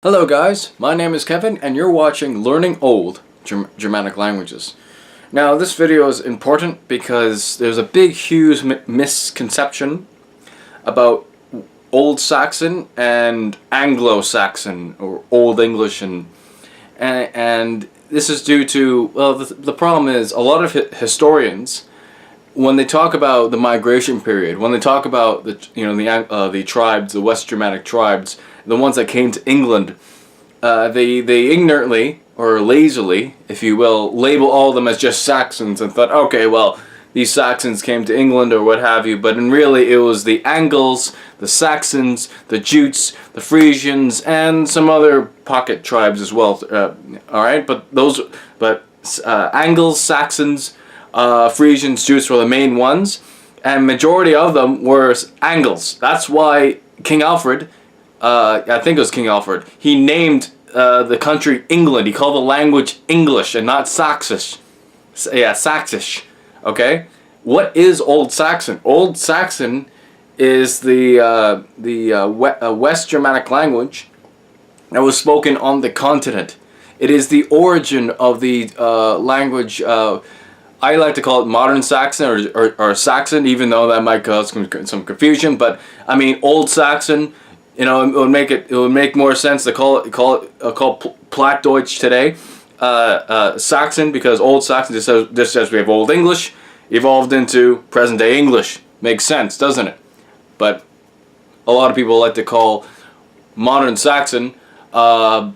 Hello guys, my name is Kevin and you're watching Learning Old Germanic Languages. Now this video is important because there's a big huge misconception about Old Saxon and Anglo-Saxon or Old English and this is due to, well, the problem is a lot of historians, when they talk about the migration period, when they talk about the tribes, the West Germanic tribes, the ones that came to England, they ignorantly or lazily, if you will, label all of them as just Saxons and thought, okay, well, these Saxons came to England or what have you, but really it was the Angles, the Saxons, the Jutes, the Frisians, and some other pocket tribes as well. All right, but Angles, Saxons, Frisians, Jutes were the main ones, and majority of them were Angles. That's why King Alfred, I think it was King Alfred, he named the country England. He called the language English and not Saxish. Yeah, Saxish. Okay? What is Old Saxon? Old Saxon is the West Germanic language that was spoken on the continent. It is the origin of the language. I like to call it modern Saxon or Saxon, even though that might cause some confusion. But I mean, Old Saxon. You know, it would make more sense to call Plattdeutsch today, Saxon, because Old Saxon just says we have Old English evolved into present day English. Makes sense, doesn't it? But a lot of people like to call modern Saxon Low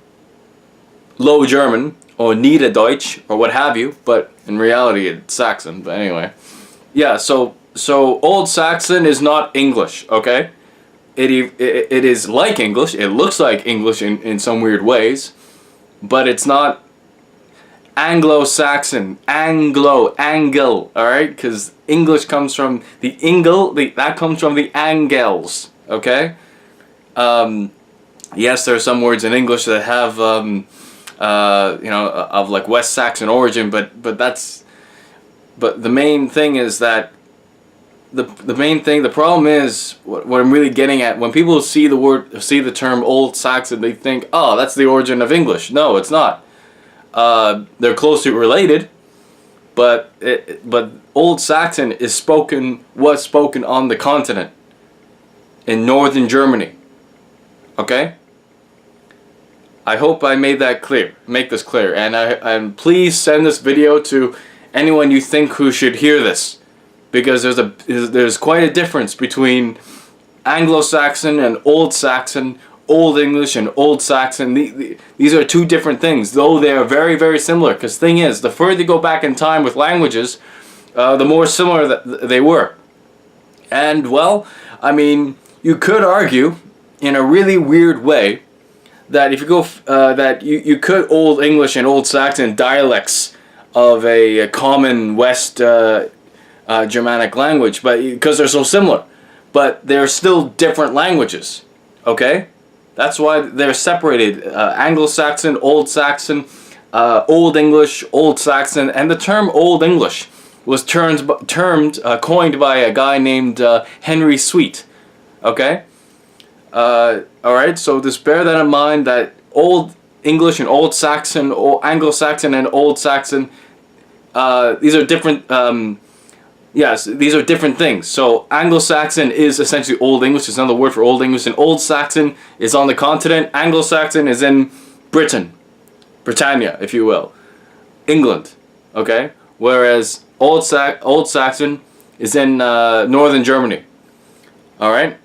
German or Niederdeutsch or what have you, but in reality it's Saxon. But anyway, yeah. So Old Saxon is not English, okay? It is like English. It looks like English in some weird ways, but it's not Anglo-Saxon. Angle, all right? Because English comes from the that comes from the Angles, okay? Yes, there are some words in English that have of like West Saxon origin, but the main thing is that the problem is what I'm really getting at. When people see the term Old Saxon, they think, oh, that's the origin of English. No, it's not. They're closely related, but Old Saxon was spoken on the continent in northern Germany. Okay. I hope I made that clear. Make this clear, and please send this video to anyone you think who should hear this. Because there's quite a difference between Anglo-Saxon and Old Saxon, Old English and Old Saxon. These are two different things, though they are very, very similar. Because thing is, the further you go back in time with languages, the more similar that they were. And well, I mean, you could argue in a really weird way that if you go that you could Old English and Old Saxon dialects of a common West Germanic language, but because they're so similar, but they're still different languages. Okay, that's why they're separated: Anglo-Saxon, Old Saxon, Old English, Old Saxon, and the term Old English was coined by a guy named Henry Sweet. Okay, all right. So just bear that in mind, that Old English and Old Saxon, or Anglo-Saxon and Old Saxon, these are different. Yes, these are different things. So Anglo-Saxon is essentially Old English. It's another word for Old English. And Old Saxon is on the continent. Anglo-Saxon is in Britain, Britannia, if you will, England. Okay, whereas Old Saxon is in northern Germany. All right.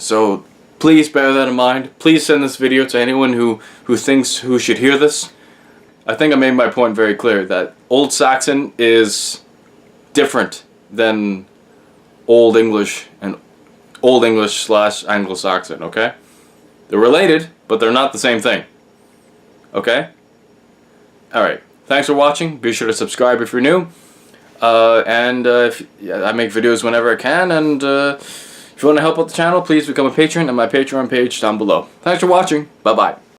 So please bear that in mind. Please send this video to anyone who should hear this. I think I made my point very clear that Old Saxon is different than Old English and Old English / Anglo-Saxon, okay? They're related, but they're not the same thing. Okay? Alright. Thanks for watching. Be sure to subscribe if you're new. I make videos whenever I can, and if you want to help out the channel, please become a patron at my Patreon page down below. Thanks for watching. Bye-bye.